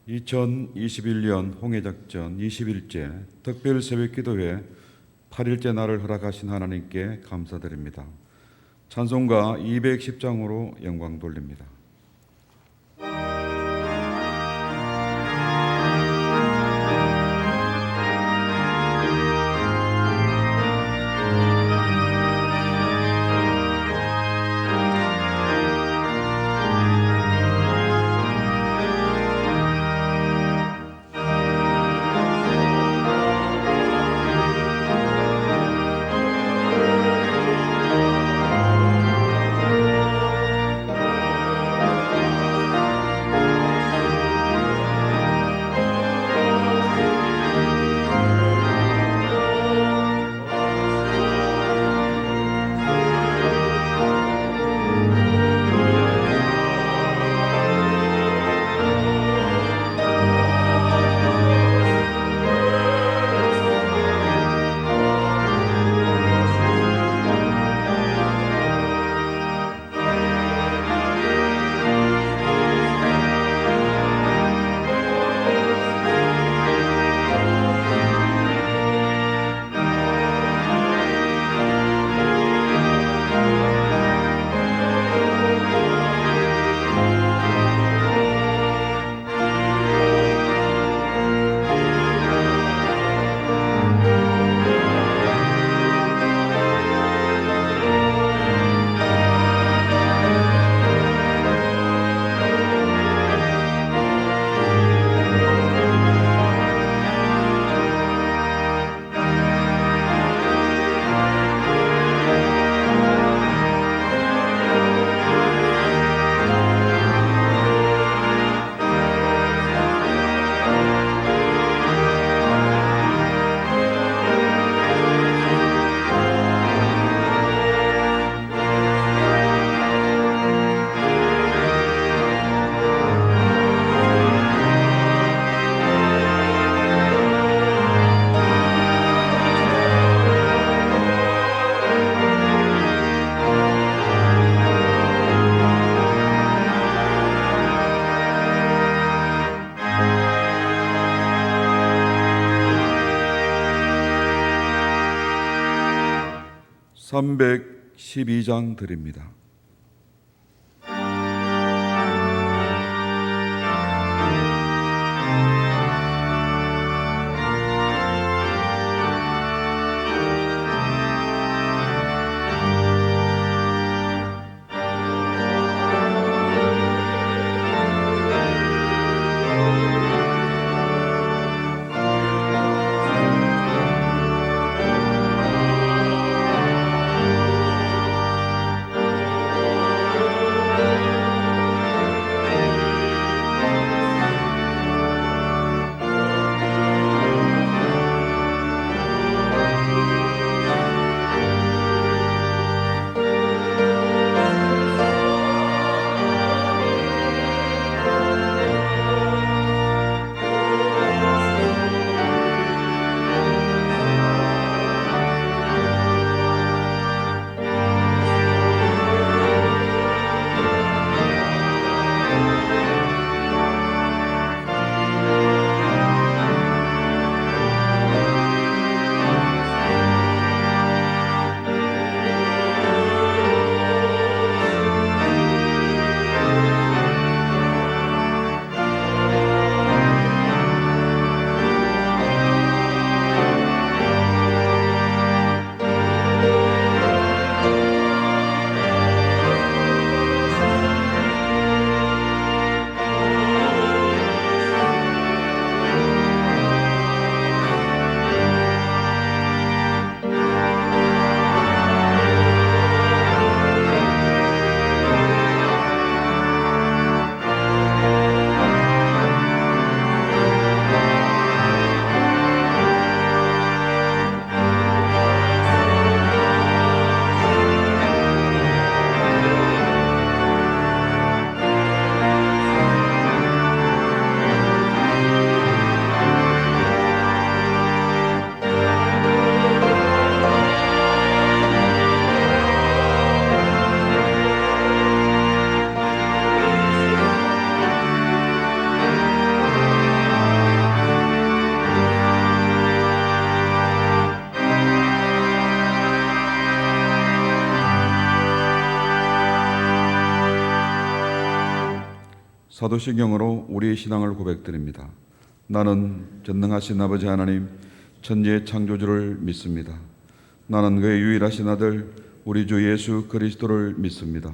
2021년 홍해작전 21제 특별 새벽기도회 8일째 날을 허락하신 하나님께 감사드립니다. 찬송가 210장으로 영광 돌립니다. (312장) 드립니다. 사도신경으로 우리의 신앙을 고백드립니다. 나는 전능하신 아버지 하나님 천지의 창조주를 믿습니다. 나는 그의 유일하신 아들 우리 주 예수 그리스도를 믿습니다.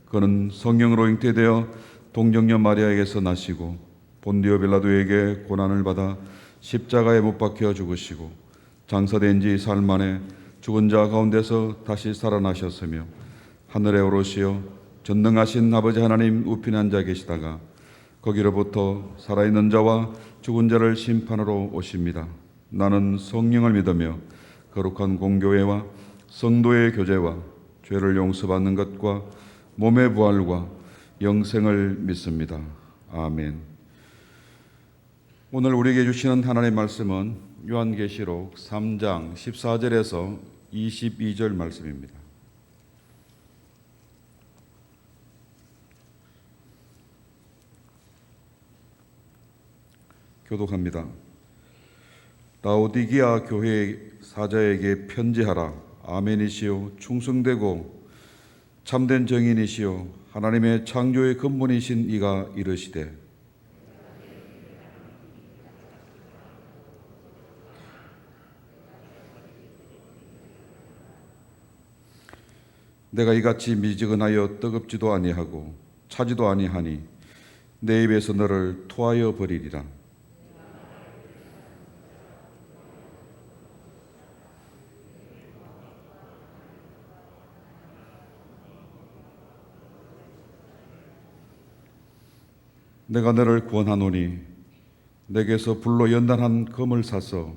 그는 성령으로 잉태되어 동정녀 마리아에게서 나시고 본디오 빌라도에게 고난을 받아 십자가에 못 박혀 죽으시고 장사된 지 사흘 만에 죽은 자 가운데서 다시 살아나셨으며 하늘에 오르시어 전능하신 아버지 하나님 우편에 앉아 계시다가 거기로부터 살아있는 자와 죽은 자를 심판하러 오십니다. 나는 성령을 믿으며 거룩한 공교회와 성도의 교제와 죄를 용서받는 것과 몸의 부활과 영생을 믿습니다. 아멘. 오늘 우리에게 주시는 하나님의 말씀은 요한계시록 3장 14절에서 22절 말씀입니다. 교독합니다. 라오디게아 교회 사자에게 편지하라. 아멘이시요 충성되고 참된 정인이시요 하나님의 창조의 근본이신 이가 이르시되 내가 이같이 미지근하여 뜨겁지도 아니하고 차지도 아니하니 내 입에서 너를 토하여 버리리라. 내가 너를 구원하노니 내게서 불로 연단한 금을 사서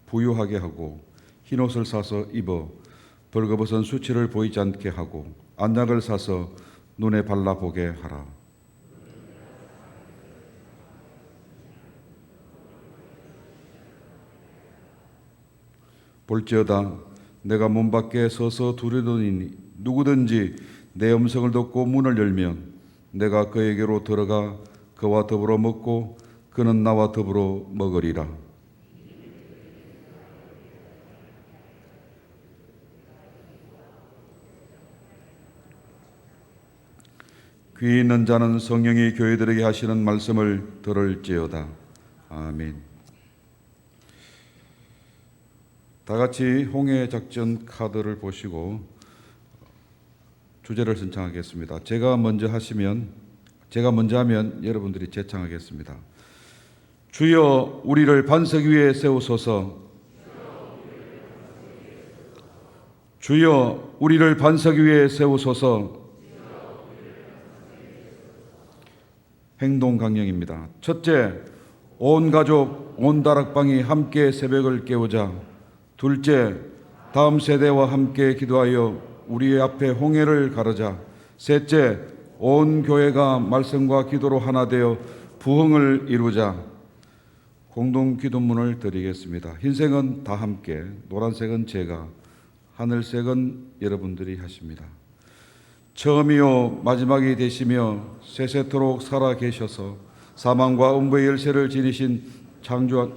부유하게 하고 흰옷을 사서 입어 벌거벗은 수치를 보이지 않게 하고 안약을 사서 눈에 발라보게 하라. 볼지어다 내가 문 밖에 서서 두려더니 누구든지 내 음성을 듣고 문을 열면 내가 그에게로 들어가 그와 더불어 먹고 그는 나와 더불어 먹으리라. 귀 있는 자는 성령이 교회들에게 하시는 말씀을 들을지어다. 아멘. 다 같이 홍해 작전 카드를 보시고 주제를 선창하겠습니다. 제가 먼저 하면 여러분들이 재창하겠습니다. 주여 우리를 반석 위에 세우소서. 주여 우리를 반석 위에 세우소서. 행동 강령입니다. 첫째, 온 가족, 온 다락방이 함께 새벽을 깨우자. 둘째, 다음 세대와 함께 기도하여 우리의 앞에 홍해를 가르자. 셋째, 온 교회가 말씀과 기도로 하나 되어 부흥을 이루자. 공동 기도문을 드리겠습니다. 흰색은 다 함께, 노란색은 제가, 하늘색은 여러분들이 하십니다. 처음이요 마지막이 되시며 세세토록 살아 계셔서 사망과 음부의 열쇠를 지니신 창조한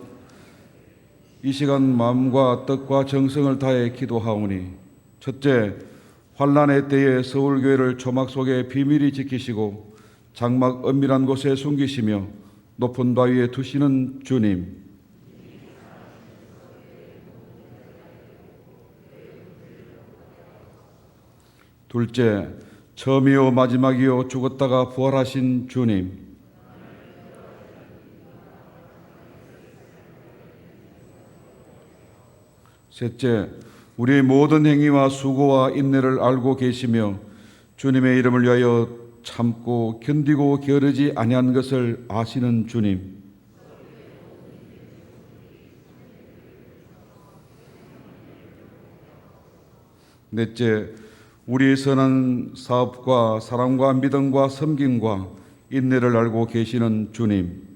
이 시간 마음과 뜻과 정성을 다해 기도하오니 첫째, 환난의 때에 서울교회를 초막 속에 비밀히 지키시고 장막 은밀한 곳에 숨기시며 높은 바위에 두시는 주님. 둘째, 처음이요 마지막이요 죽었다가 부활하신 주님. 셋째, 우리의 모든 행위와 수고와 인내를 알고 계시며 주님의 이름을 위하여 참고 견디고 게으르지 아니한 것을 아시는 주님. 넷째, 우리의 선한 사업과 사랑과 믿음과 섬김과 인내를 알고 계시는 주님.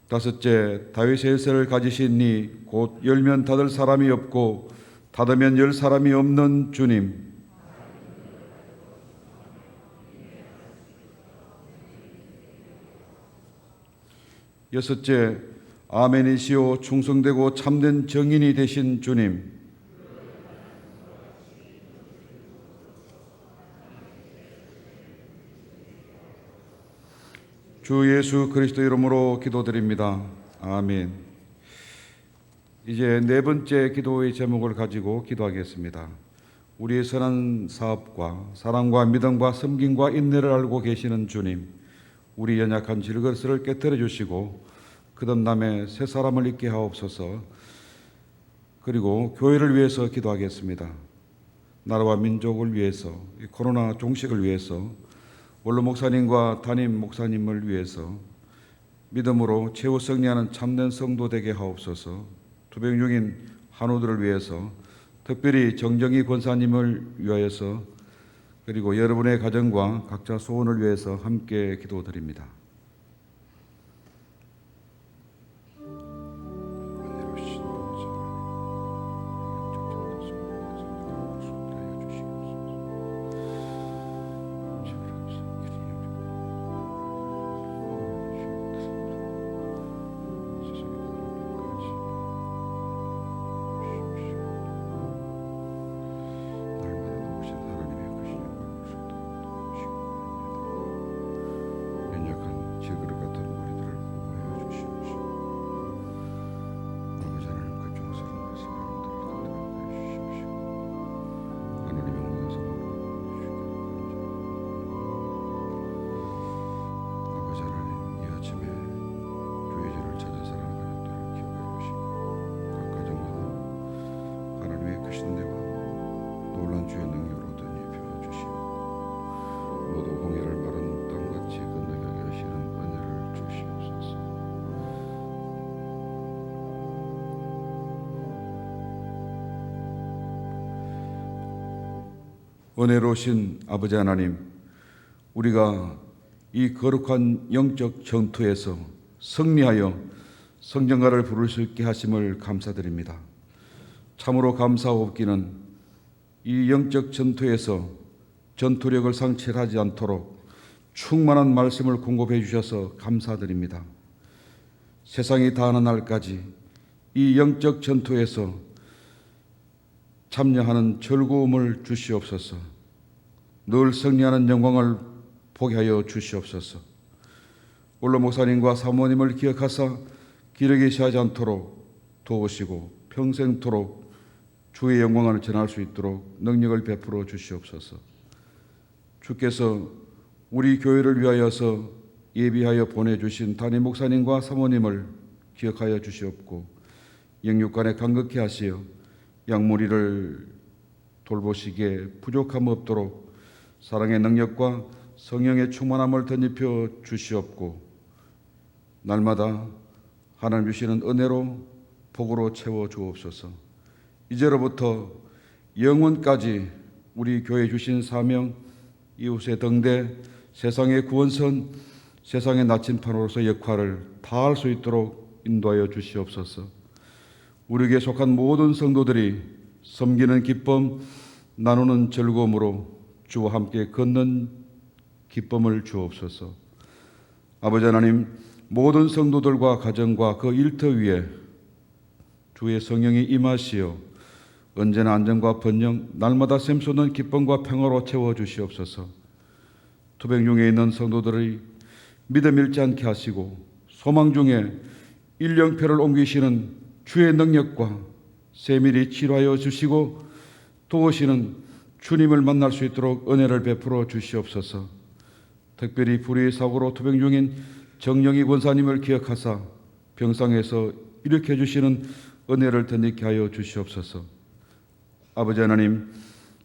다섯째, 다윗의 열쇠를 가지신 이 곧 열면 닫을 사람이 없고 닫으면 열 사람이 없는 주님. 여섯째, 아멘이시오 충성되고 참된 정인이 되신 주님. 주 예수 그리스도 이름으로 기도드립니다. 아멘. 이제 네 번째 기도의 제목을 가지고 기도하겠습니다. 우리의 선한 사업과 사랑과 믿음과 섬김과 인내를 알고 계시는 주님, 우리 연약한 질그릇을 깨뜨려 주시고 거듭남의 새 사람을 있게 하옵소서. 그리고 교회를 위해서 기도하겠습니다. 나라와 민족을 위해서, 코로나 종식을 위해서, 원로 목사님과 담임 목사님을 위해서 믿음으로 최후 승리하는 참된 성도 되게 하옵소서. 투병 중인 한우들을 위해서, 특별히 정정희 권사님을 위하여서, 그리고 여러분의 가정과 각자 소원을 위해서 함께 기도드립니다. 은혜로우신 아버지 하나님, 우리가 이 거룩한 영적 전투에서 승리하여 성전가를 부를 수 있게 하심을 감사드립니다. 참으로 감사하옵기는 이 영적 전투에서 전투력을 상실하지 않도록 충만한 말씀을 공급해 주셔서 감사드립니다. 세상이 다하는 날까지 이 영적 전투에서 참여하는 즐거움을 주시옵소서. 늘 승리하는 영광을 보게 하여 주시옵소서. 원로 목사님과 사모님을 기억하사 기력이 취하지 않도록 도우시고 평생토록 주의 영광을 전할 수 있도록 능력을 베풀어 주시옵소서. 주께서 우리 교회를 위하여서 예비하여 보내주신 담임 목사님과 사모님을 기억하여 주시옵고 영육간에 간극히 하시어 양무리를 돌보시기에 부족함 없도록 사랑의 능력과 성령의 충만함을 덧입혀 주시옵고 날마다 하나님 주시는 은혜로 복으로 채워 주옵소서. 이제로부터 영원까지 우리 교회 주신 사명, 이웃의 등대, 세상의 구원선, 세상의 나침판으로서 역할을 다할 수 있도록 인도하여 주시옵소서. 우리에게 속한 모든 성도들이 섬기는 기쁨, 나누는 즐거움으로 주와 함께 걷는 기쁨을 주옵소서. 아버지 하나님, 모든 성도들과 가정과 그 일터 위에 주의 성령이 임하시어 언제나 안정과 번영, 날마다 샘솟는 기쁨과 평화로 채워주시옵소서. 투병 중에 있는 성도들의 믿음 잃지 않게 하시고 소망 중에 일령표를 옮기시는 주의 능력과 세밀히 치료하여 주시고 도우시는 주님을 만날 수 있도록 은혜를 베풀어 주시옵소서. 특별히 불의의 사고로 투병 중인 정영희 권사님을 기억하사 병상에서 일으켜 주시는 은혜를 덧입게 하여 주시옵소서. 아버지 하나님,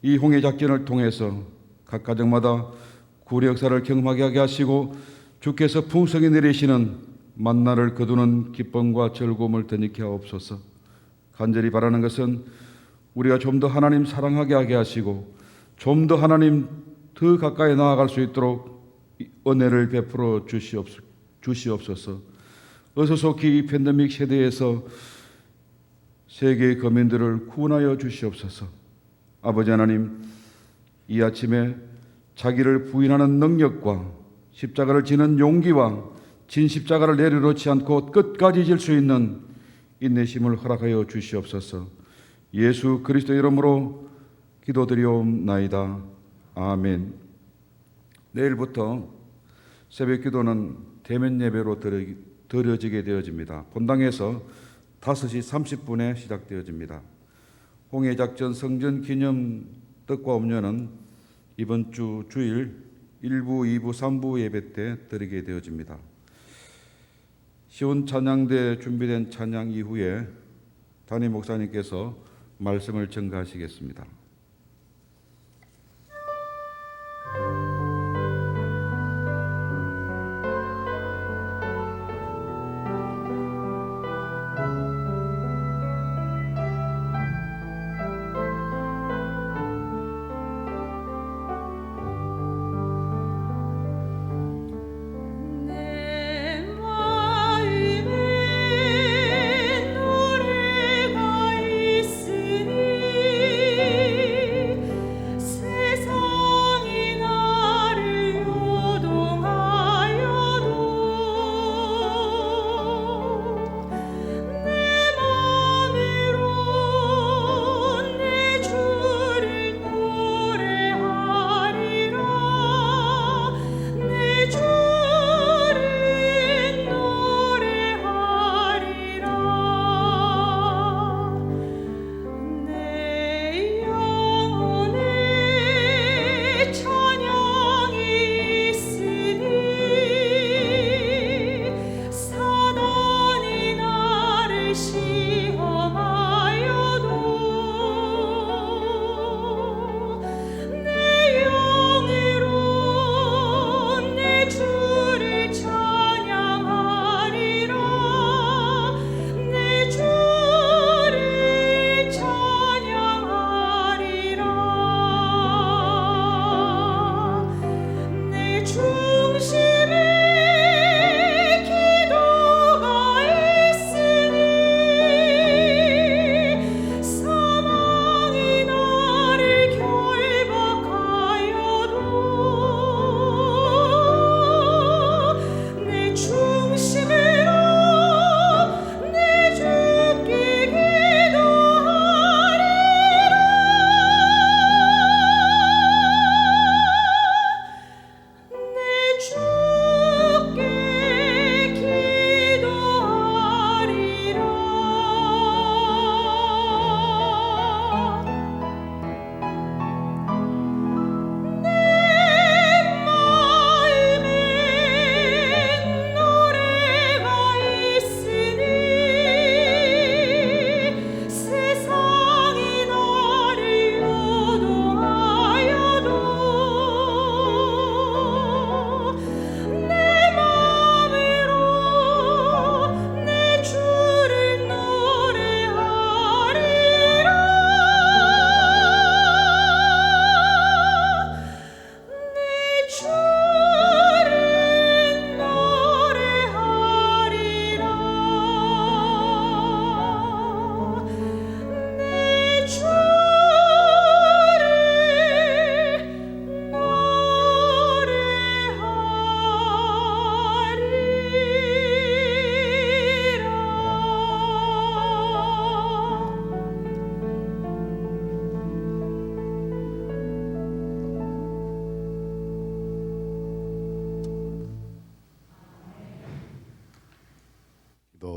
이 홍해 작전을 통해서 각 가정마다 구원의 역사를 경험하게 하게 하시고 주께서 풍성히 내리시는 만나를 거두는 기쁨과 즐거움을 덧입게 하옵소서. 간절히 바라는 것은 우리가 좀 더 하나님 사랑하게 하게 하시고 좀 더 하나님 더 가까이 나아갈 수 있도록 은혜를 베풀어 주시옵소서. 어서 속히 이 팬데믹 세대에서 세계의 거민들을 구원하여 주시옵소서. 아버지 하나님, 이 아침에 자기를 부인하는 능력과 십자가를 지는 용기와 진 십자가를 내려놓지 않고 끝까지 질 수 있는 인내심을 허락하여 주시옵소서. 예수 그리스도 이름으로 기도드리옵나이다. 아멘. 내일부터 새벽 기도는 대면 예배로 드려지게 되어집니다. 본당에서 5시 30분에 시작되어집니다. 홍해작전 성전 기념 떡과 음료는 이번 주 주일 1부, 2부, 3부 예배 때 드리게 되어집니다. 시온 찬양대 준비된 찬양 이후에 담임 목사님께서 말씀을 전가하시겠습니다.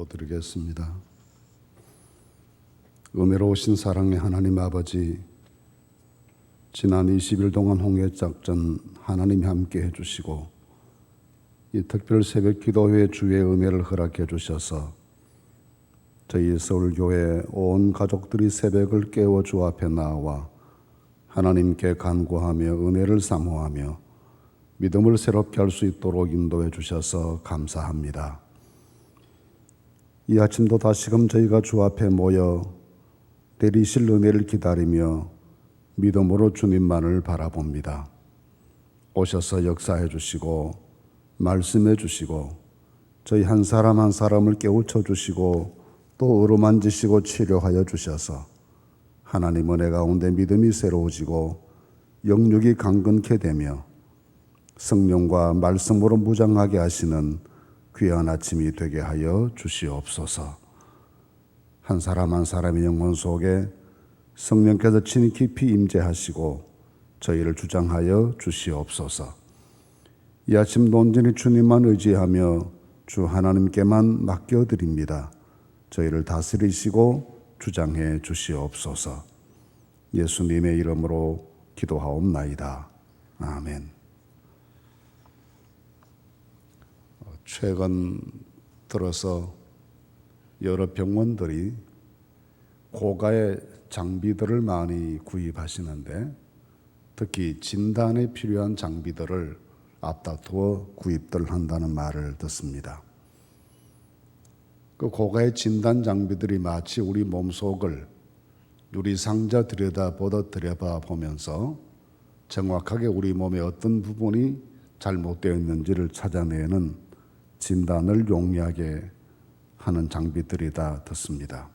기도드리겠습니다. 은혜로우신 사랑의 하나님 아버지, 지난 20일 동안 홍해작전 하나님이 함께 해주시고 이 특별 새벽 기도회 주의 은혜를 허락해 주셔서 저희 서울교회 온 가족들이 새벽을 깨워 주 앞에 나와 하나님께 간구하며 은혜를 사모하며 믿음을 새롭게 할 수 있도록 인도해 주셔서 감사합니다. 이 아침도 다시금 저희가 주 앞에 모여 내리실 은혜를 기다리며 믿음으로 주님만을 바라봅니다. 오셔서 역사해 주시고 말씀해 주시고 저희 한 사람 한 사람을 깨우쳐 주시고 또 어루만지시고 치료하여 주셔서 하나님 은혜 가운데 믿음이 새로워지고 영육이 강건케 되며 성령과 말씀으로 무장하게 하시는 귀한 아침이 되게 하여 주시옵소서. 한 사람 한 사람의 영혼 속에 성령께서 친히 깊이 임재하시고 저희를 주장하여 주시옵소서. 이 아침 온전히 주님만 의지하며 주 하나님께만 맡겨드립니다. 저희를 다스리시고 주장해 주시옵소서. 예수님의 이름으로 기도하옵나이다. 아멘. 최근 들어서 여러 병원들이 고가의 장비들을 많이 구입하시는데 특히 진단에 필요한 장비들을 앞다투어 구입들 한다는 말을 듣습니다. 그 고가의 진단 장비들이 마치 우리 몸속을 유리상자 들여다 보면서 정확하게 우리 몸의 어떤 부분이 잘못되어 있는지를 찾아내는 진단을 용이하게 하는 장비들이다 듣습니다.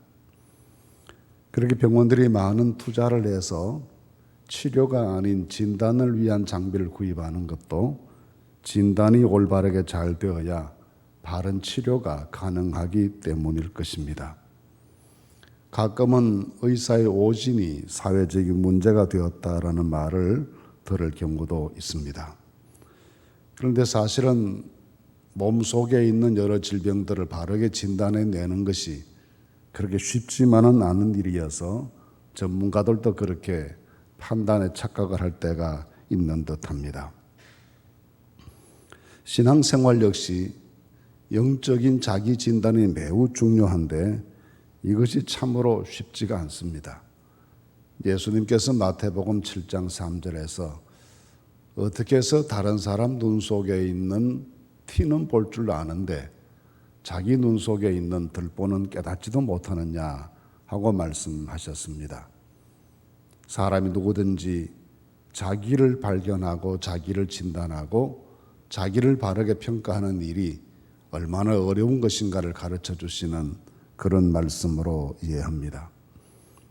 그렇게 병원들이 많은 투자를 해서 치료가 아닌 진단을 위한 장비를 구입하는 것도 진단이 올바르게 잘 되어야 바른 치료가 가능하기 때문일 것입니다. 가끔은 의사의 오진이 사회적인 문제가 되었다라는 말을 들을 경우도 있습니다. 그런데 사실은 몸속에 있는 여러 질병들을 바르게 진단해내는 것이 그렇게 쉽지만은 않은 일이어서 전문가들도 그렇게 판단에 착각을 할 때가 있는 듯합니다. 신앙생활 역시 영적인 자기 진단이 매우 중요한데 이것이 참으로 쉽지가 않습니다. 예수님께서 마태복음 7장 3절에서 어떻게 해서 다른 사람 눈 속에 있는 티는 볼 줄 아는데 자기 눈 속에 있는 들보는 깨닫지도 못하느냐 하고 말씀하셨습니다. 사람이 누구든지 자기를 발견하고 자기를 진단하고 자기를 바르게 평가하는 일이 얼마나 어려운 것인가를 가르쳐 주시는 그런 말씀으로 이해합니다.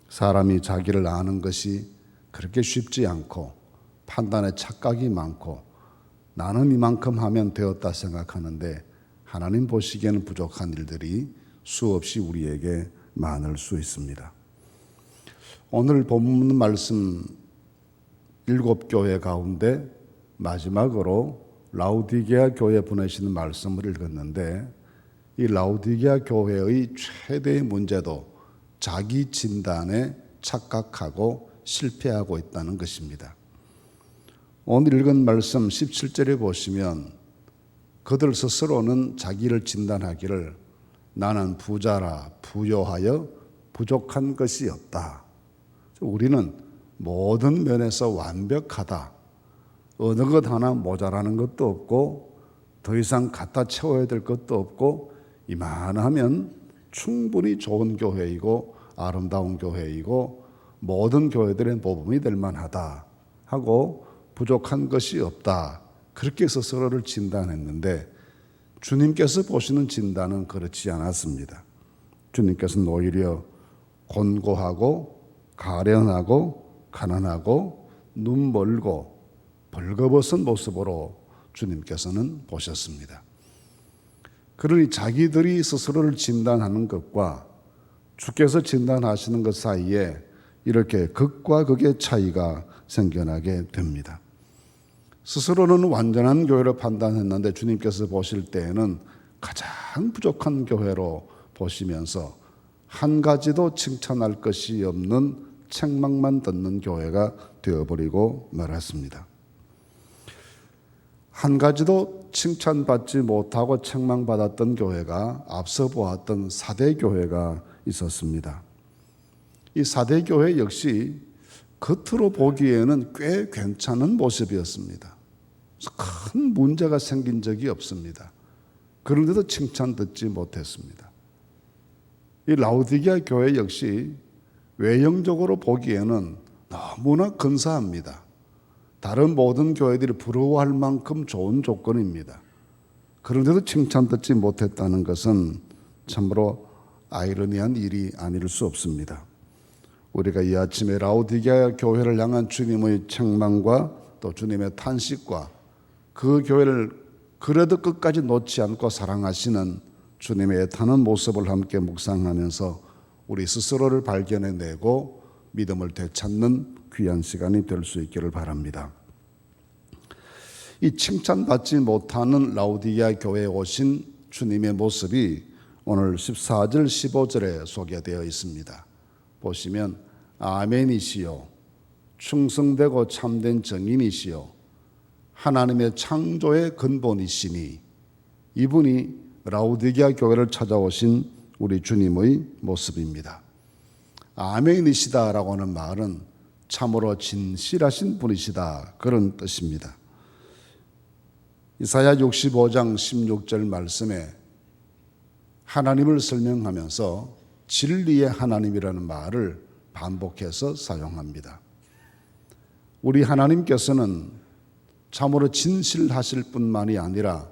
사람이 자기를 아는 것이 그렇게 쉽지 않고 판단에 착각이 많고 나는 이만큼 하면 되었다 생각하는데 하나님 보시기에는 부족한 일들이 수없이 우리에게 많을 수 있습니다. 오늘 본문 말씀 7교회 가운데 마지막으로 라우디게아 교회 보내시는 말씀을 읽었는데 이 라우디게아 교회의 최대의 문제도 자기 진단에 착각하고 실패하고 있다는 것입니다. 오늘 읽은 말씀 17절에 보시면 그들 스스로는 자기를 진단하기를 나는 부자라 부요하여 부족한 것이 없다. 우리는 모든 면에서 완벽하다. 어느 것 하나 모자라는 것도 없고 더 이상 갖다 채워야 될 것도 없고 이만하면 충분히 좋은 교회이고 아름다운 교회이고 모든 교회들의 모범이 될 만하다 하고 부족한 것이 없다. 그렇게 스스로를 진단했는데 주님께서 보시는 진단은 그렇지 않았습니다. 주님께서는 오히려 곤고하고 가련하고 가난하고 눈 멀고 벌거벗은 모습으로 주님께서는 보셨습니다. 그러니 자기들이 스스로를 진단하는 것과 주께서 진단하시는 것 사이에 이렇게 극과 극의 차이가 생겨나게 됩니다. 스스로는 완전한 교회로 판단했는데 주님께서 보실 때에는 가장 부족한 교회로 보시면서 한 가지도 칭찬할 것이 없는 책망만 듣는 교회가 되어버리고 말았습니다. 한 가지도 칭찬받지 못하고 책망받았던 교회가 앞서 보았던 사대 교회가 있었습니다. 이 사대 교회 역시 겉으로 보기에는 꽤 괜찮은 모습이었습니다. 큰 문제가 생긴 적이 없습니다. 그런데도 칭찬 듣지 못했습니다. 이 라우디게아 교회 역시 외형적으로 보기에는 너무나 근사합니다. 다른 모든 교회들이 부러워할 만큼 좋은 조건입니다. 그런데도 칭찬 듣지 못했다는 것은 참으로 아이러니한 일이 아닐 수 없습니다. 우리가 이 아침에 라우디게아 교회를 향한 주님의 책망과 또 주님의 탄식과 그 교회를 그래도 끝까지 놓지 않고 사랑하시는 주님의 애타는 모습을 함께 묵상하면서 우리 스스로를 발견해내고 믿음을 되찾는 귀한 시간이 될 수 있기를 바랍니다. 이 칭찬받지 못하는 라우디게아 교회에 오신 주님의 모습이 오늘 14절 15절에 소개되어 있습니다. 보시면 아멘이시요 충성되고 참된 정인이시요 하나님의 창조의 근본이시니, 이분이 라우디게아 교회를 찾아오신 우리 주님의 모습입니다. 아멘이시다라고 하는 말은 참으로 진실하신 분이시다, 그런 뜻입니다. 이사야 65장 16절 말씀에 하나님을 설명하면서 진리의 하나님이라는 말을 반복해서 사용합니다. 우리 하나님께서는 참으로 진실하실 뿐만이 아니라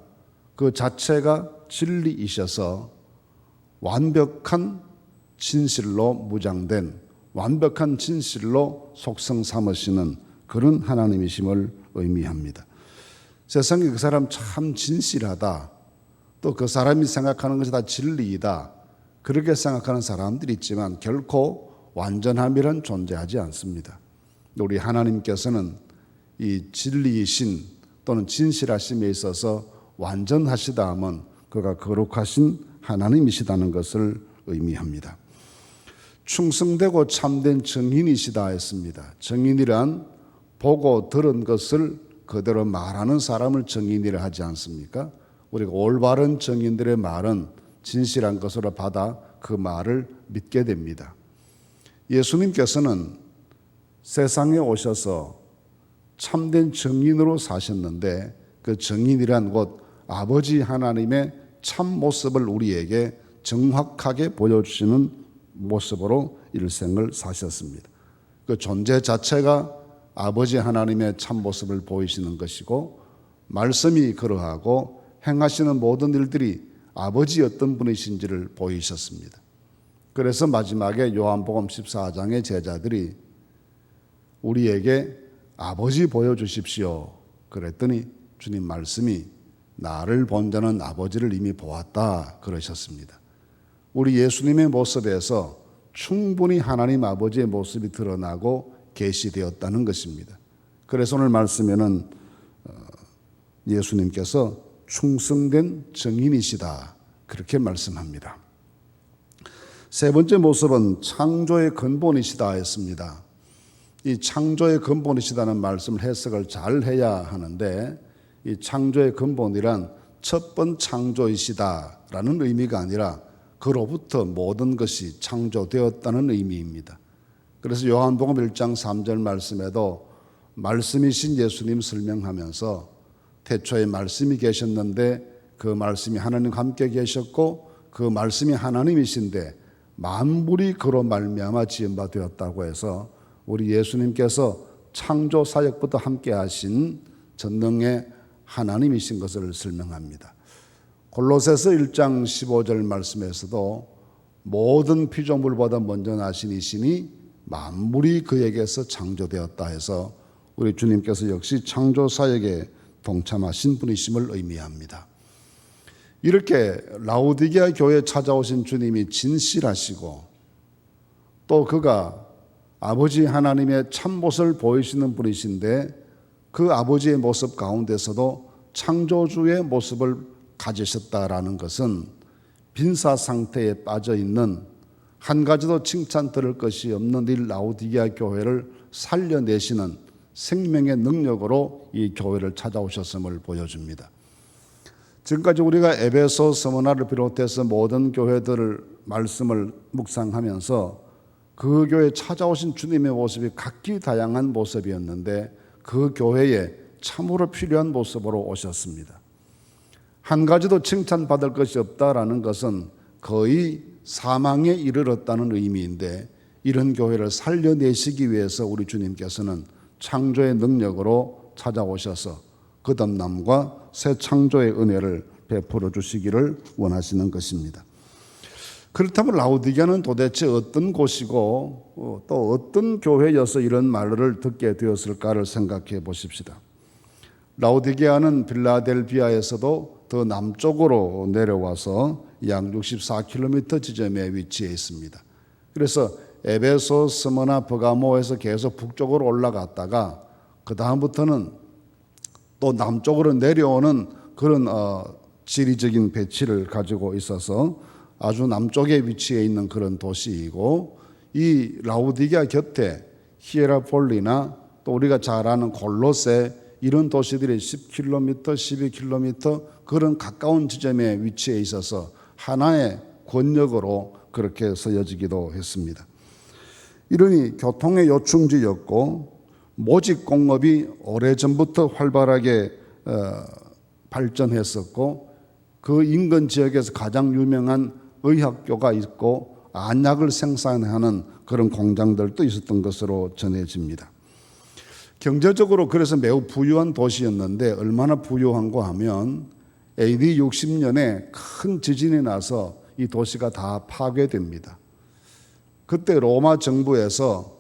그 자체가 진리이셔서 완벽한 진실로 무장된, 완벽한 진실로 속성 삼으시는 그런 하나님이심을 의미합니다. 세상에 그 사람 참 진실하다, 또 그 사람이 생각하는 것이 다 진리이다, 그렇게 생각하는 사람들이 있지만 결코 완전함이란 존재하지 않습니다. 우리 하나님께서는 이 진리이신 또는 진실하심에 있어서 완전하시다 하면 그가 거룩하신 하나님이시다는 것을 의미합니다. 충성되고 참된 정인이시다 했습니다. 정인이란 보고 들은 것을 그대로 말하는 사람을 정인이라 하지 않습니까? 우리가 올바른 정인들의 말은 진실한 것으로 받아 그 말을 믿게 됩니다. 예수님께서는 세상에 오셔서 참된 정인으로 사셨는데, 그 정인이란 곧 아버지 하나님의 참 모습을 우리에게 정확하게 보여주시는 모습으로 일생을 사셨습니다. 그 존재 자체가 아버지 하나님의 참 모습을 보이시는 것이고, 말씀이 그러하고 행하시는 모든 일들이 아버지 어떤 분이신지를 보이셨습니다. 그래서 마지막에 요한복음 14장의 제자들이 우리에게 아버지 보여주십시오 그랬더니 주님 말씀이 나를 본 자는 아버지를 이미 보았다 그러셨습니다. 우리 예수님의 모습에서 충분히 하나님 아버지의 모습이 드러나고 계시되었다는 것입니다. 그래서 오늘 말씀에는 예수님께서 충성된 정인이시다 그렇게 말씀합니다. 세 번째 모습은 창조의 근본이시다 했습니다. 이 창조의 근본이시다는 말씀을 해석을 잘 해야 하는데, 이 창조의 근본이란 첫 번 창조이시다라는 의미가 아니라 그로부터 모든 것이 창조되었다는 의미입니다. 그래서 요한복음 1장 3절 말씀에도 말씀이신 예수님 설명하면서 태초에 말씀이 계셨는데 그 말씀이 하나님과 함께 계셨고 그 말씀이 하나님이신데 만물이 그로 말미암아 지은 바 되었다고 해서 우리 예수님께서 창조 사역부터 함께 하신 전능의 하나님이신 것을 설명합니다. 골로새서 1장 15절 말씀에서도 모든 피조물보다 먼저 나신 이시니 만물이 그에게서 창조되었다 해서 우리 주님께서 역시 창조 사역에 동참하신 분이심을 의미합니다. 이렇게 라우디게아 교회에 찾아오신 주님이 진실하시고 또 그가 아버지 하나님의 참모습을 보이시는 분이신데, 그 아버지의 모습 가운데서도 창조주의 모습을 가지셨다라는 것은 빈사 상태에 빠져 있는, 한 가지도 칭찬 들을 것이 없는 이 라우디게아 교회를 살려내시는 생명의 능력으로 이 교회를 찾아오셨음을 보여줍니다. 지금까지 우리가 에베소 서머나를 비롯해서 모든 교회들 말씀을 묵상하면서 그 교회에 찾아오신 주님의 모습이 각기 다양한 모습이었는데 그 교회에 참으로 필요한 모습으로 오셨습니다. 한 가지도 칭찬받을 것이 없다라는 것은 거의 사망에 이르렀다는 의미인데, 이런 교회를 살려내시기 위해서 우리 주님께서는 창조의 능력으로 찾아오셔서 거듭남과 새 창조의 은혜를 베풀어 주시기를 원하시는 것입니다. 그렇다면 라우디게아는 도대체 어떤 곳이고 또 어떤 교회여서 이런 말을 듣게 되었을까를 생각해 보십시다. 라우디게아는 빌라델비아에서도 더 남쪽으로 내려와서 약 64km 지점에 위치해 있습니다. 그래서 에베소, 스무나, 버가모에서 계속 북쪽으로 올라갔다가 그 다음부터는 또 남쪽으로 내려오는 그런 지리적인 배치를 가지고 있어서 아주 남쪽에 위치해 있는 그런 도시이고, 이 라우디게아 곁에 히에라폴리나 또 우리가 잘 아는 골로새 이런 도시들이 10km, 12km 그런 가까운 지점에 위치해 있어서 하나의 권역으로 그렇게 쓰여지기도 했습니다. 이러니 교통의 요충지였고 모직공업이 오래전부터 활발하게 발전했었고, 그 인근 지역에서 가장 유명한 의학교가 있고 안약을 생산하는 그런 공장들도 있었던 것으로 전해집니다. 경제적으로 그래서 매우 부유한 도시였는데, 얼마나 부유한가 하면 AD 60년에 큰 지진이 나서 이 도시가 다 파괴됩니다. 그때 로마 정부에서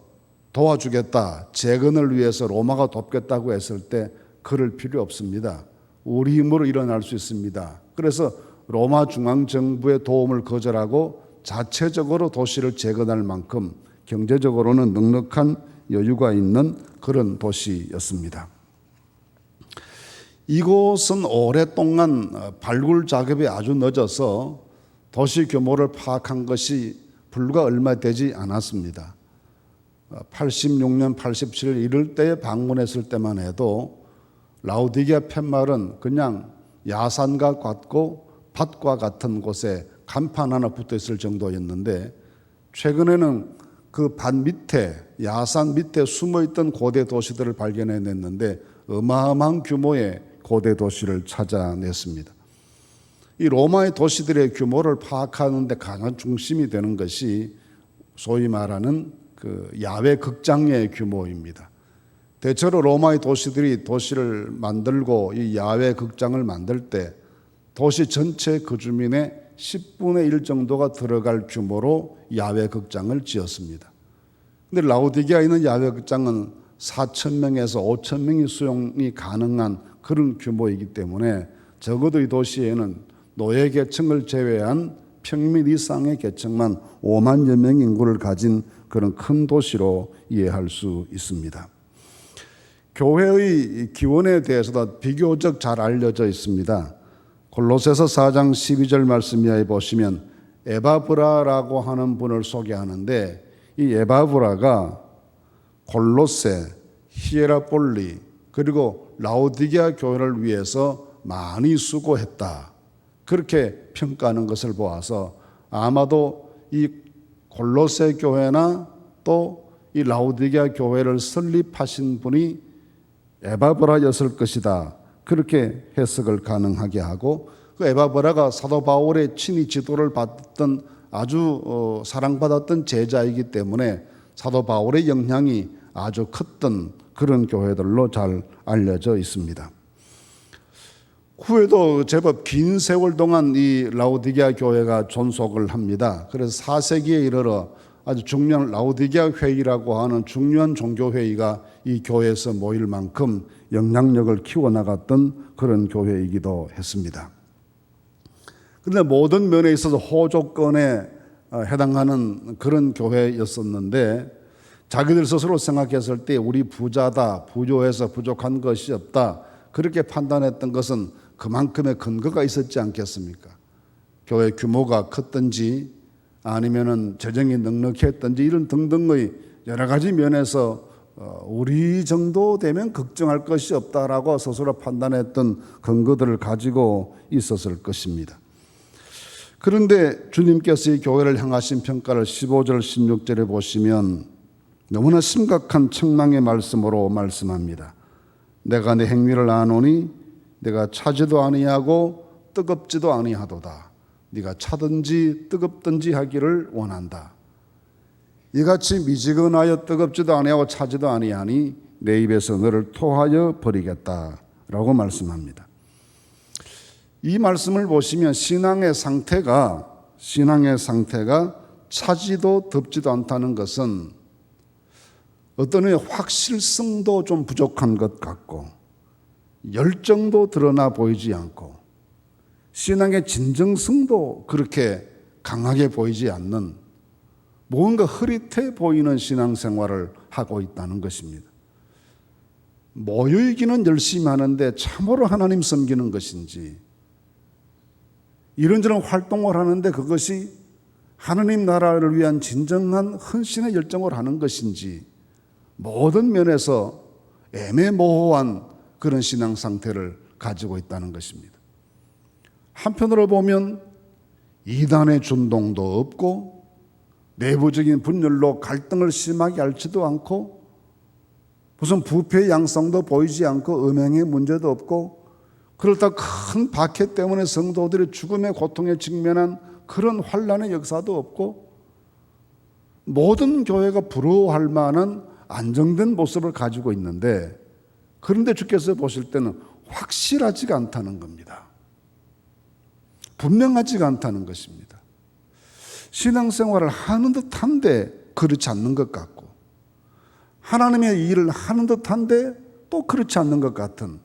도와주겠다, 재건을 위해서 로마가 돕겠다고 했을 때 그럴 필요 없습니다. 우리 힘으로 일어날 수 있습니다. 그래서 로마 중앙정부의 도움을 거절하고 자체적으로 도시를 재건할 만큼 경제적으로는 넉넉한 여유가 있는 그런 도시였습니다. 이곳은 오랫동안 발굴 작업이 아주 늦어서 도시 규모를 파악한 것이 불과 얼마 되지 않았습니다. 86년, 87년 이럴 때에 방문했을 때만 해도 라우디게아 팻말은 그냥 야산과 같고 밭과 같은 곳에 간판 하나 붙어 있을 정도였는데, 최근에는 그 밭 밑에, 야산 밑에 숨어 있던 고대 도시들을 발견해냈는데 어마어마한 규모의 고대 도시를 찾아냈습니다. 이 로마의 도시들의 규모를 파악하는 데 가장 중심이 되는 것이 소위 말하는 그 야외 극장의 규모입니다. 대체로 로마의 도시들이 도시를 만들고 이 야외 극장을 만들 때 도시 전체 거주민의 10분의 1 정도가 들어갈 규모로 야외 극장을 지었습니다. 근데 라우디게아에 있는 야외 극장은 4,000명에서 5,000명이 수용이 가능한 그런 규모이기 때문에 적어도 이 도시에는 노예 계층을 제외한 평민 이상의 계층만 5만여 명 인구를 가진 그런 큰 도시로 이해할 수 있습니다. 교회의 기원에 대해서도 비교적 잘 알려져 있습니다. 골로새서 4장 12절 말씀 이하에 보시면 에바브라라고 하는 분을 소개하는데, 이 에바브라가 골로새, 히에라폴리 그리고 라우디게아 교회를 위해서 많이 수고했다, 그렇게 평가하는 것을 보아서 아마도 이 골로새 교회나 또 이 라우디게아 교회를 설립하신 분이 에바브라였을 것이다, 그렇게 해석을 가능하게 하고, 그 에바브라가 사도 바울의 친히 지도를 받던 아주 사랑받았던 제자이기 때문에 사도 바울의 영향이 아주 컸던 그런 교회들로 잘 알려져 있습니다. 후에도 제법 긴 세월 동안 이 라우디게아 교회가 존속을 합니다. 그래서 4세기에 이르러 아주 중요한 라우디게아 회의라고 하는 중요한 종교회의가 이 교회에서 모일 만큼 영향력을 키워나갔던 그런 교회이기도 했습니다. 그런데 모든 면에 있어서 호조건에 해당하는 그런 교회였었는데, 자기들 스스로 생각했을 때 우리 부자다, 부유해서 부족한 것이 없다, 그렇게 판단했던 것은 그만큼의 근거가 있었지 않겠습니까? 교회 규모가 컸든지 아니면은 재정이 넉넉했든지 이런 등등의 여러 가지 면에서 우리 정도 되면 걱정할 것이 없다라고 스스로 판단했던 근거들을 가지고 있었을 것입니다. 그런데 주님께서 이 교회를 향하신 평가를 15절 16절에 보시면 너무나 심각한 책망의 말씀으로 말씀합니다. 내가 내 행위를 아노니 내가 차지도 아니하고 뜨겁지도 아니하도다. 네가 차든지 뜨겁든지 하기를 원한다. 이같이 미지근하여 뜨겁지도 아니하고 차지도 아니하니 내 입에서 너를 토하여 버리겠다라고 말씀합니다. 이 말씀을 보시면 신앙의 상태가 차지도 덥지도 않다는 것은 어떤 의미의 확실성도 좀 부족한 것 같고, 열정도 드러나 보이지 않고, 신앙의 진정성도 그렇게 강하게 보이지 않는 뭔가 흐릿해 보이는 신앙생활을 하고 있다는 것입니다. 모여있기는 열심히 하는데 참으로 하나님 섬기는 것인지, 이런저런 활동을 하는데 그것이 하나님 나라를 위한 진정한 헌신의 열정을 하는 것인지, 모든 면에서 애매모호한 그런 신앙 상태를 가지고 있다는 것입니다. 한편으로 보면 이단의 준동도 없고 내부적인 분열로 갈등을 심하게 앓지도 않고 무슨 부패 양상도 보이지 않고 음행의 문제도 없고, 그렇다 큰 박해 때문에 성도들이 죽음의 고통에 직면한 그런 환난의 역사도 없고, 모든 교회가 부러워할 만한 안정된 모습을 가지고 있는데, 그런데 주께서 보실 때는 확실하지가 않다는 겁니다. 분명하지가 않다는 것입니다. 신앙생활을 하는 듯한데 그렇지 않는 것 같고, 하나님의 일을 하는 듯한데 또 그렇지 않는 것 같은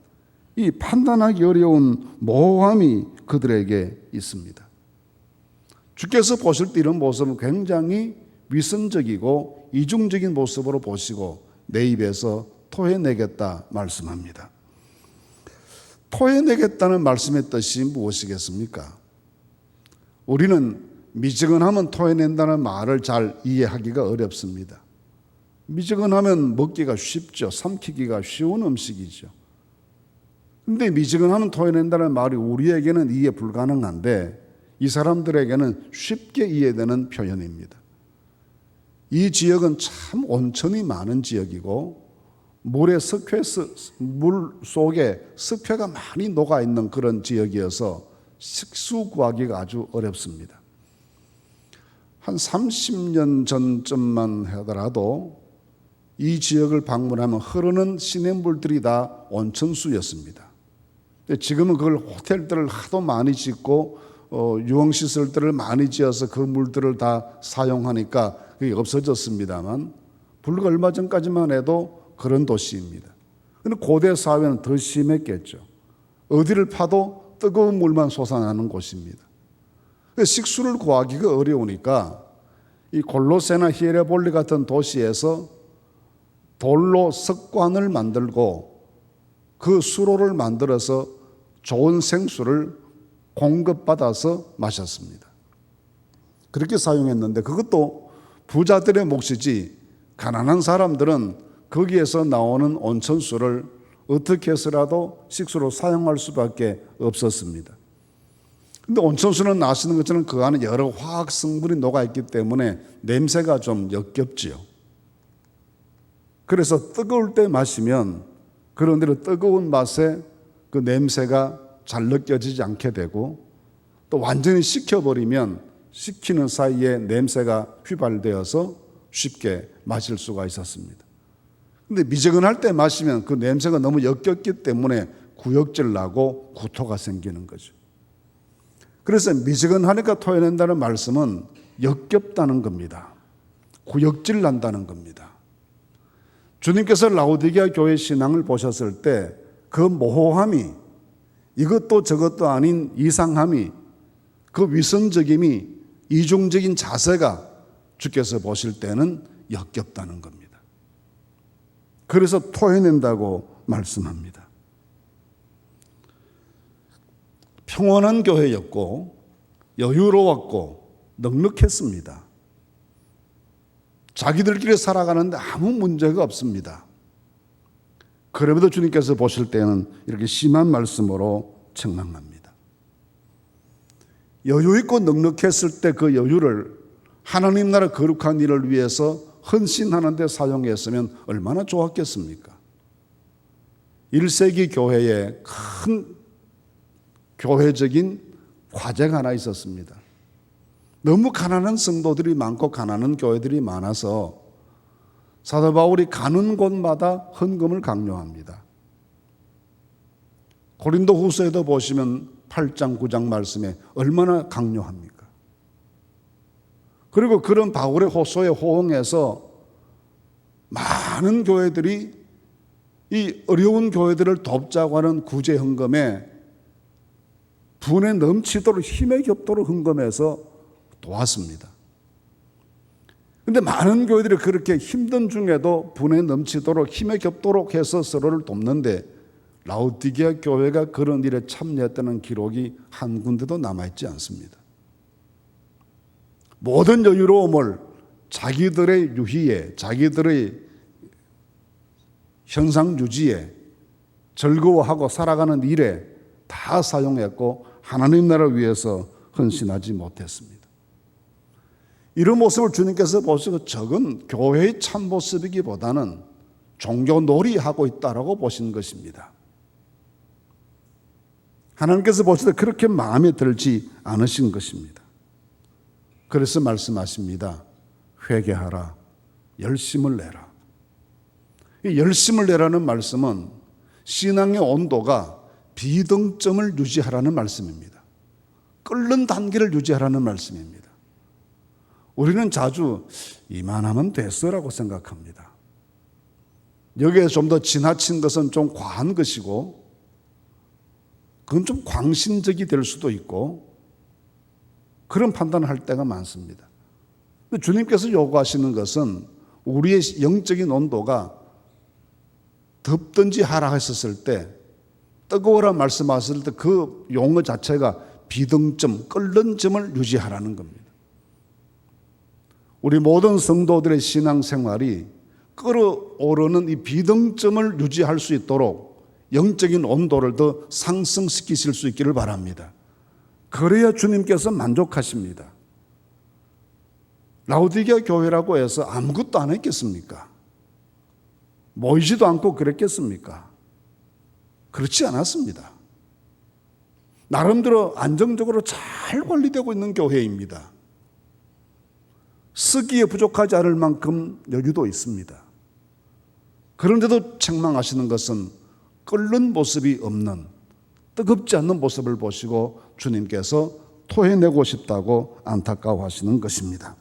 이 판단하기 어려운 모호함이 그들에게 있습니다. 주께서 보실 때 이런 모습은 굉장히 위선적이고 이중적인 모습으로 보시고 내 입에서 토해내겠다 말씀합니다. 토해내겠다는 말씀의 뜻이 무엇이겠습니까? 우리는 미지근하면 토해낸다는 말을 잘 이해하기가 어렵습니다. 미지근하면 먹기가 쉽죠. 삼키기가 쉬운 음식이죠. 근데 미지근하면 토해낸다는 말이 우리에게는 이해 불가능한데 이 사람들에게는 쉽게 이해되는 표현입니다. 이 지역은 참 온천이 많은 지역이고 물 속에 습해가 많이 녹아있는 그런 지역이어서 식수 구하기가 아주 어렵습니다. 한 30년 전쯤만 하더라도 이 지역을 방문하면 흐르는 시냇물들이 다 온천수였습니다. 지금은 그걸 호텔들을 하도 많이 짓고 유흥시설들을 많이 지어서 그 물들을 다 사용하니까 그게 없어졌습니다만, 불과 얼마 전까지만 해도 그런 도시입니다. 그런데 고대 사회는 더 심했겠죠. 어디를 파도 뜨거운 물만 솟아나는 곳입니다. 식수를 구하기가 어려우니까 이 골로새나 히에레볼리 같은 도시에서 돌로 석관을 만들고 그 수로를 만들어서 좋은 생수를 공급받아서 마셨습니다. 그렇게 사용했는데 그것도 부자들의 몫이지 가난한 사람들은 거기에서 나오는 온천수를 어떻게 해서라도 식수로 사용할 수밖에 없었습니다. 근데 온천수는 아시는 것처럼 그 안에 여러 화학 성분이 녹아있기 때문에 냄새가 좀 역겹지요. 그래서 뜨거울 때 마시면 그런대로 뜨거운 맛에 그 냄새가 잘 느껴지지 않게 되고, 또 완전히 식혀버리면 식히는 사이에 냄새가 휘발되어서 쉽게 마실 수가 있었습니다. 근데 미지근할 때 마시면 그 냄새가 너무 역겹기 때문에 구역질 나고 구토가 생기는 거죠. 그래서 미지근하니까 토해낸다는 말씀은 역겹다는 겁니다. 구역질 난다는 겁니다. 주님께서 라오디게아 교회 신앙을 보셨을 때 그 모호함이, 이것도 저것도 아닌 이상함이, 그 위선적임이, 이중적인 자세가 주께서 보실 때는 역겹다는 겁니다. 그래서 토해낸다고 말씀합니다. 평온한 교회였고 여유로웠고 넉넉했습니다. 자기들끼리 살아가는데 아무 문제가 없습니다. 그럼에도 주님께서 보실 때는 이렇게 심한 말씀으로 책망합니다. 여유 있고 넉넉했을 때 그 여유를 하나님 나라 거룩한 일을 위해서 헌신하는 데 사용했으면 얼마나 좋았겠습니까? 1세기 교회에 큰 교회적인 과제가 하나 있었습니다. 너무 가난한 성도들이 많고 가난한 교회들이 많아서 사도 바울이 가는 곳마다 헌금을 강요합니다. 고린도 후서에도 보시면 8장 9장 말씀에 얼마나 강요합니까? 그리고 그런 바울의 호소에 호응해서 많은 교회들이 이 어려운 교회들을 돕자고 하는 구제 헌금에 분에 넘치도록 힘에 겹도록 헌금해서 도왔습니다. 근데 많은 교회들이 그렇게 힘든 중에도 분에 넘치도록 힘에 겹도록 해서 서로를 돕는데 라오디게아 교회가 그런 일에 참여했다는 기록이 한 군데도 남아있지 않습니다. 모든 여유로움을 자기들의 유희에, 자기들의 현상 유지에, 즐거워하고 살아가는 일에 다 사용했고 하나님 나라를 위해서 헌신하지 못했습니다. 이런 모습을 주님께서 보시고 저건 교회의 참 모습이기보다는 종교 놀이하고 있다라고 보신 것입니다. 하나님께서 보실 때 그렇게 마음에 들지 않으신 것입니다. 그래서 말씀하십니다. 회개하라, 열심을 내라. 이 열심을 내라는 말씀은 신앙의 온도가 비등점을 유지하라는 말씀입니다. 끓는 단계를 유지하라는 말씀입니다. 우리는 자주 이만하면 됐어라고 생각합니다. 여기에 좀 더 지나친 것은 좀 과한 것이고 그건 좀 광신적이 될 수도 있고 그런 판단을 할 때가 많습니다. 근데 주님께서 요구하시는 것은 우리의 영적인 온도가 덥든지 하락했었을 때 뜨거워라 말씀하실 때 그 용어 자체가 비등점, 끓는 점을 유지하라는 겁니다. 우리 모든 성도들의 신앙생활이 끓어오르는 이 비등점을 유지할 수 있도록 영적인 온도를 더 상승시키실 수 있기를 바랍니다. 그래야 주님께서 만족하십니다. 라오디게아 교회라고 해서 아무것도 안 했겠습니까? 모이지도 않고 그랬겠습니까? 그렇지 않았습니다. 나름대로 안정적으로 잘 관리되고 있는 교회입니다. 쓰기에 부족하지 않을 만큼 여유도 있습니다. 그런데도 책망하시는 것은 끓는 모습이 없는, 뜨겁지 않는 모습을 보시고 주님께서 토해내고 싶다고 안타까워하시는 것입니다.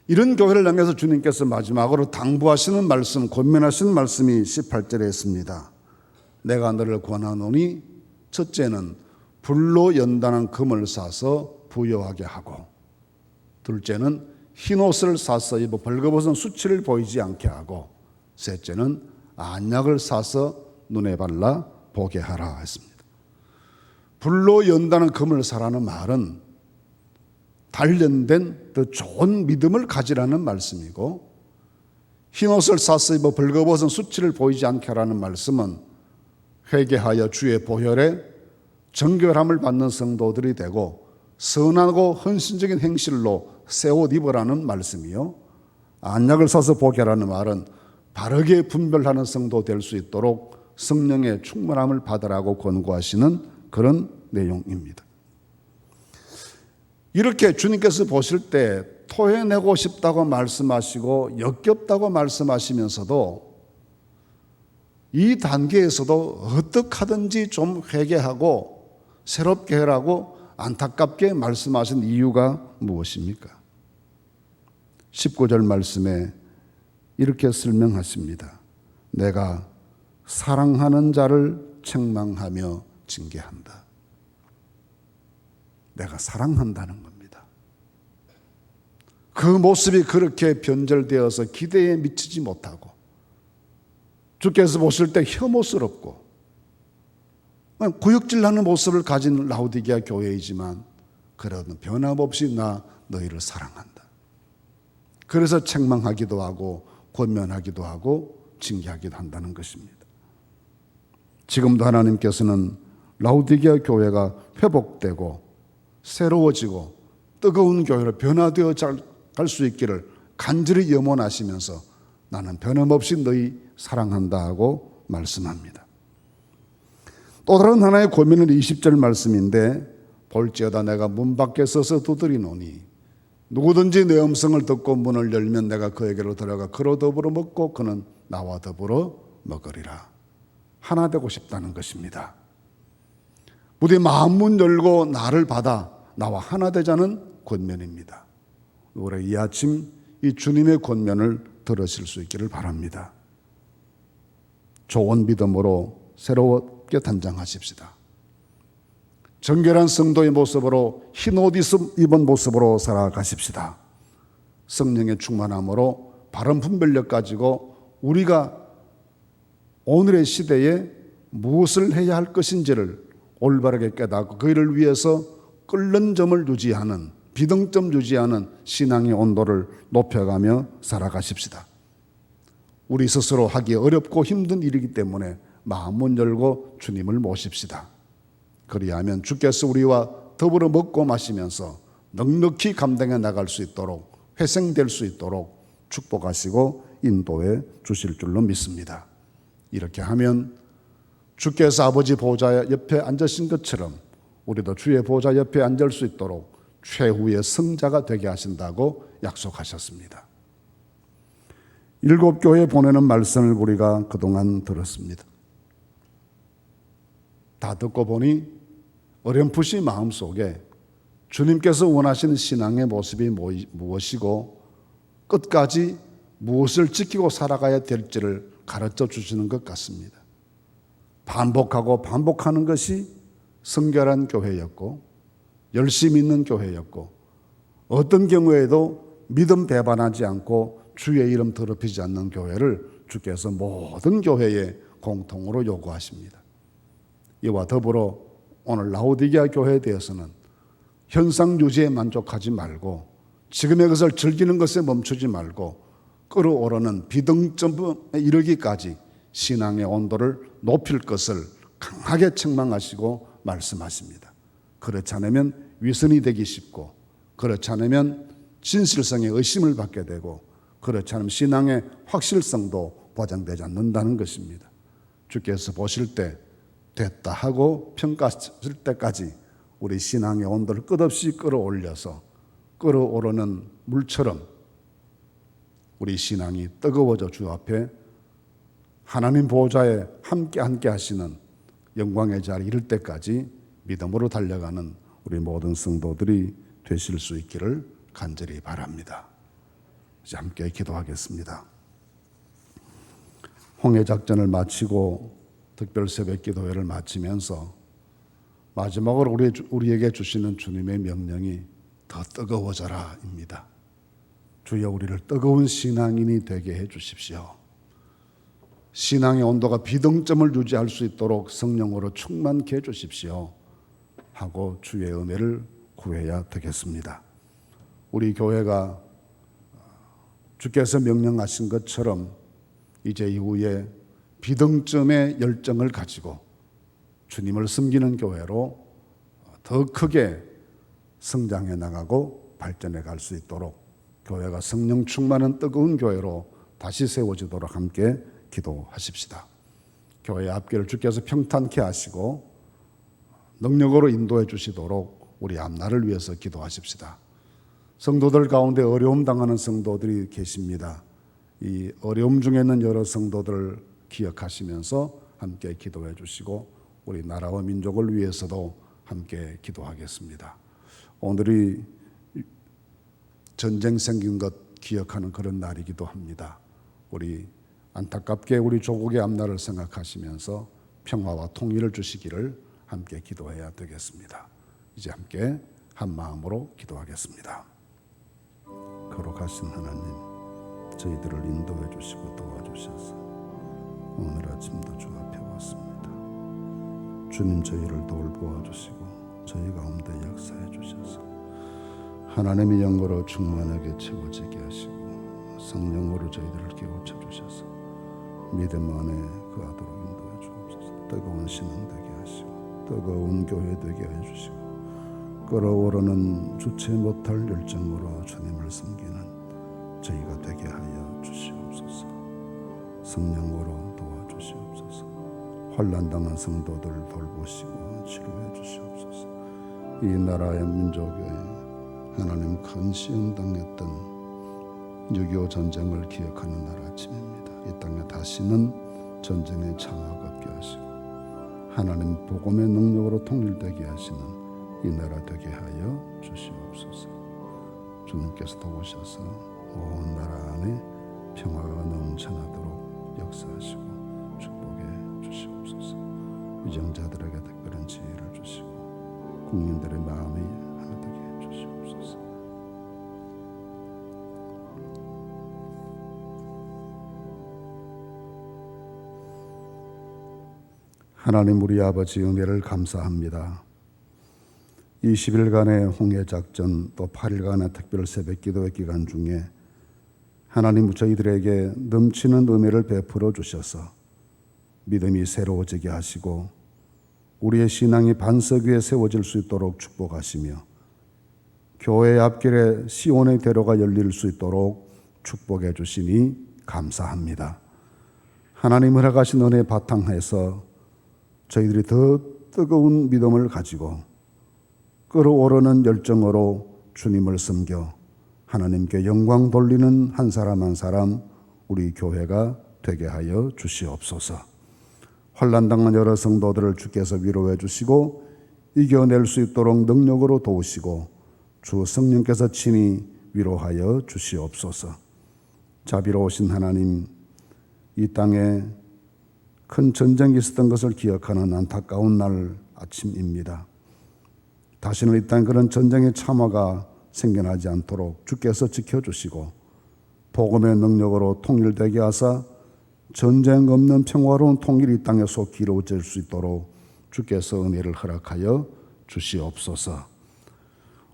이런 교회를 향해서 주님께서 마지막으로 당부하시는 말씀, 권면하시는 말씀이 18절에 있습니다. 내가 너를 권하노니 첫째는 불로 연단한 금을 사서 부여하게 하고, 둘째는 흰옷을 사서 입어 벌거벗은 수치를 보이지 않게 하고, 셋째는 안약을 사서 눈에 발라 보게 하라 했습니다. 불로 연단한 금을 사라는 말은 단련된 더 좋은 믿음을 가지라는 말씀이고, 흰옷을 사서 입어 벌거벗은 수치를 보이지 않게 하라는 말씀은 회개하여 주의 보혈에 정결함을 받는 성도들이 되고 선하고 헌신적인 행실로 새 옷 입으라는 말씀이요, 안약을 사서 보게 하라는 말은 바르게 분별하는 성도 될 수 있도록 성령의 충만함을 받으라고 권고하시는 그런 내용입니다. 이렇게 주님께서 보실 때 토해내고 싶다고 말씀하시고 역겹다고 말씀하시면서도 이 단계에서도 어떻게 하든지 좀 회개하고 새롭게 하라고 안타깝게 말씀하신 이유가 무엇입니까? 19절 말씀에 이렇게 설명하십니다. 내가 사랑하는 자를 책망하며 징계한다. 내가 사랑한다는 겁니다. 그 모습이 그렇게 변절되어서 기대에 미치지 못하고 주께서 보실 때 혐오스럽고 구역질나는 모습을 가진 라오디게아 교회이지만 그러나 변함없이 나 너희를 사랑한다. 그래서 책망하기도 하고 권면하기도 하고 징계하기도 한다는 것입니다. 지금도 하나님께서는 라오디게아 교회가 회복되고 새로워지고 뜨거운 교회로 변화되어 갈 수 있기를 간절히 염원하시면서 나는 변함없이 너희 사랑한다 하고 말씀합니다. 또 다른 하나의 고민은 20절 말씀인데 볼지어다 내가 문 밖에 서서 두드리노니 누구든지 내 음성을 듣고 문을 열면 내가 그에게로 들어가 그로 더불어 먹고 그는 나와 더불어 먹으리라. 하나 되고 싶다는 것입니다. 우리 마음 문 열고 나를 받아 나와 하나 되자는 권면입니다. 올해 이 아침 이 주님의 권면을 들으실 수 있기를 바랍니다. 좋은 믿음으로 새롭게 단장하십시다. 정결한 성도의 모습으로 흰 옷 입은 모습으로 살아가십시다. 성령의 충만함으로 바른 분별력 가지고 우리가 오늘의 시대에 무엇을 해야 할 것인지를 올바르게 깨닫고 그 일을 위해서 끓는 점을 유지하는, 비등점 유지하는 신앙의 온도를 높여가며 살아가십시다. 우리 스스로 하기 어렵고 힘든 일이기 때문에 마음문 열고 주님을 모십시다. 그리하면 주께서 우리와 더불어 먹고 마시면서 넉넉히 감당해 나갈 수 있도록, 회생될 수 있도록 축복하시고 인도해 주실 줄로 믿습니다. 이렇게 하면 주께서 아버지 보좌 옆에 앉으신 것처럼 우리도 주의 보좌 옆에 앉을 수 있도록 최후의 성자가 되게 하신다고 약속하셨습니다. 7교회 보내는 말씀을 우리가 그동안 들었습니다. 다 듣고 보니 어렴풋이 마음속에 주님께서 원하시는 신앙의 모습이 무엇이고 끝까지 무엇을 지키고 살아가야 될지를 가르쳐 주시는 것 같습니다. 반복하고 반복하는 것이 성결한 교회였고 열심히 있는 교회였고 어떤 경우에도 믿음 배반하지 않고 주의 이름 더럽히지 않는 교회를 주께서 모든 교회에 공통으로 요구하십니다. 이와 더불어 오늘 라오디게아 교회에 대해서는 현상 유지에 만족하지 말고 지금의 것을 즐기는 것에 멈추지 말고 끓어오르는 비등점에 이르기까지 신앙의 온도를 높일 것을 강하게 책망하시고 말씀하십니다. 그렇지 않으면 위선이 되기 쉽고 그렇지 않으면 진실성의 의심을 받게 되고 그렇지 않으면 신앙의 확실성도 보장되지 않는다는 것입니다. 주께서 보실 때 됐다 하고 평가하실 때까지 우리 신앙의 온도를 끝없이 끌어올려서 끓어오르는 물처럼 우리 신앙이 뜨거워져 주 앞에 하나님 보호자에 함께 하시는 영광의 자리에 이를 때까지 믿음으로 달려가는 우리 모든 성도들이 되실 수 있기를 간절히 바랍니다. 이제 함께 기도하겠습니다. 홍해작전을 마치고 특별 새벽 기도회를 마치면서 마지막으로 우리에게 주시는 주님의 명령이 더 뜨거워져라입니다. 주여 우리를 뜨거운 신앙인이 되게 해 주십시오. 신앙의 온도가 비등점을 유지할 수 있도록 성령으로 충만케 해 주십시오 하고 주의 은혜를 구해야 되겠습니다. 우리 교회가 주께서 명령하신 것처럼 이제 이후에 비등점의 열정을 가지고 주님을 섬기는 교회로 더 크게 성장해 나가고 발전해 갈 수 있도록 교회가 성령 충만한 뜨거운 교회로 다시 세워지도록 함께 기도하십시다. 교회의 앞길을 주께서 평탄케 하시고 능력으로 인도해 주시도록 우리 앞날을 위해서 기도하십시다. 성도들 가운데 어려움 당하는 성도들이 계십니다. 이 어려움 중에 있는 여러 성도들을 기억하시면서 함께 기도해 주시고 우리 나라와 민족을 위해서도 함께 기도하겠습니다. 오늘이 전쟁 생긴 것 기억하는 그런 날이기도 합니다. 우리 안타깝게 우리 조국의 앞날을 생각하시면서 평화와 통일을 주시기를 함께 기도해야 되겠습니다. 이제 함께 한 마음으로 기도하겠습니다. 거룩하신 하나님, 저희들을 인도해 주시고 도와주셔서 오늘 아침도 주 앞에 왔습니다. 주님 저희를 돌보아 주시고 저희 가운데 역사해 주셔서 하나님의 영으로 충만하게 채워지게 하시고 성령으로 저희들을 깨우쳐 주셔서 믿음 안에 거하도록 인도해 주옵소서. 뜨거운 신앙 되게 하시고 뜨거운 교회 되게 해주시고 끓어오르는 주체 못할 열정으로 주님을 섬기는 저희가 되게 하여 주시옵소서. 성령으로 도와주시옵소서. 환난당한 성도들 돌보시고 치료해 주시옵소서. 이 나라의 민족에 하나님 큰 시험 당했던 6.25 전쟁을 기억하는 날 아침입니다. 이 땅에 다시는 전쟁의 창화가 없게 하시고 하나님 복음의 능력으로 통일되게 하시는 이 나라 되게 하여 주시옵소서. 주님께서 도우셔서 온 나라 안에 평화가 넘쳐나도록 역사하시고 축복해 주시옵소서. 위정자들에게 특별한 지혜를 주시고 국민들의 마음이 하나 되게 해 주시옵소서. 하나님 우리 아버지 은혜를 감사합니다. 20일간의 홍해작전 또 8일간의 특별 새벽기도의 기간 중에 하나님 저희들에게 넘치는 은혜를 베풀어 주셔서 믿음이 새로워지게 하시고 우리의 신앙이 반석 위에 세워질 수 있도록 축복하시며 교회의 앞길에 시온의 대로가 열릴 수 있도록 축복해 주시니 감사합니다. 하나님 허락하신 은혜 바탕에서 저희들이 더 뜨거운 믿음을 가지고 끓어오르는 열정으로 주님을 섬겨 하나님께 영광 돌리는 한 사람 한 사람 우리 교회가 되게 하여 주시옵소서. 환난당한 여러 성도들을 주께서 위로해 주시고 이겨낼 수 있도록 능력으로 도우시고 주 성령께서 친히 위로하여 주시옵소서. 자비로우신 하나님, 이 땅에 큰 전쟁이 있었던 것을 기억하는 안타까운 날 아침입니다. 다시는 이 땅에 그런 전쟁의 참화가 생겨나지 않도록 주께서 지켜주시고 복음의 능력으로 통일되게 하사 전쟁 없는 평화로운 통일이 이 땅에 속히 이루어질 수 있도록 주께서 은혜를 허락하여 주시옵소서.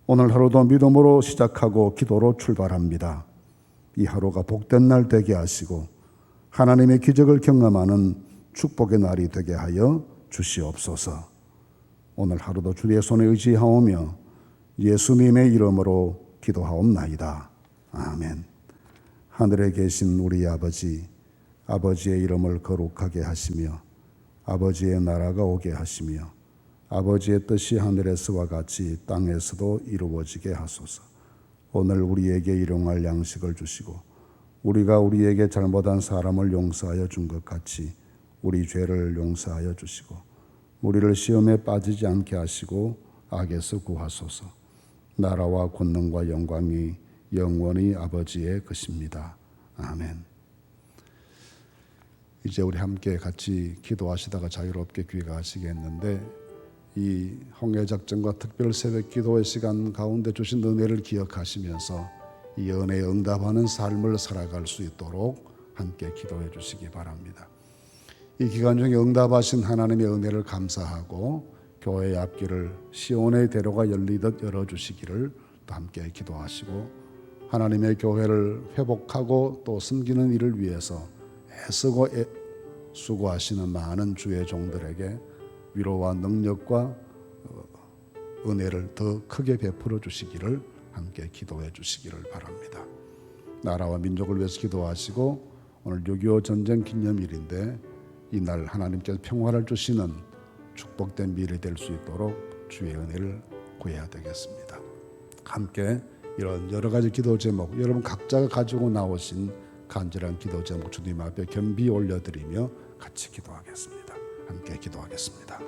오늘 하루도 믿음으로 시작하고 기도로 출발합니다. 이 하루가 복된 날 되게 하시고 하나님의 기적을 경험하는 축복의 날이 되게 하여 주시옵소서. 오늘 하루도 주의 손에 의지하오며 예수님의 이름으로 기도하옵나이다. 아멘. 하늘에 계신 우리 아버지, 아버지의 이름을 거룩하게 하시며 아버지의 나라가 오게 하시며 아버지의 뜻이 하늘에서와 같이 땅에서도 이루어지게 하소서. 오늘 우리에게 일용할 양식을 주시고 우리가 우리에게 잘못한 사람을 용서하여 준 것 같이 우리 죄를 용서하여 주시고 우리를 시험에 빠지지 않게 하시고 악에서 구하소서. 나라와 권능과 영광이 영원히 아버지의 것입니다. 아멘. 이제 우리 함께 같이 기도하시다가 자유롭게 귀가하시겠는데 이 홍해작전과 특별 새벽 기도의 시간 가운데 주신 은혜를 기억하시면서 이 은혜에 응답하는 삶을 살아갈 수 있도록 함께 기도해 주시기 바랍니다. 이 기간 중에 응답하신 하나님의 은혜를 감사하고 교회의 앞길을 시온의 대로가 열리듯 열어주시기를 또 함께 기도하시고 하나님의 교회를 회복하고 또 섬기는 일을 위해서 애쓰고 수고하시는 많은 주의 종들에게 위로와 능력과 은혜를 더 크게 베풀어 주시기를 함께 기도해 주시기를 바랍니다. 나라와 민족을 위해서 기도하시고 오늘 6.25 전쟁 기념일인데 이날 하나님께서 평화를 주시는 축복된 미래 될 수 있도록 주의 은혜를 구해야 되겠습니다. 함께 이런 여러 가지 기도 제목, 여러분 각자가 가지고 나오신 간절한 기도 제목 주님 앞에 겸비 올려드리며 같이 기도하겠습니다. 함께 기도하겠습니다.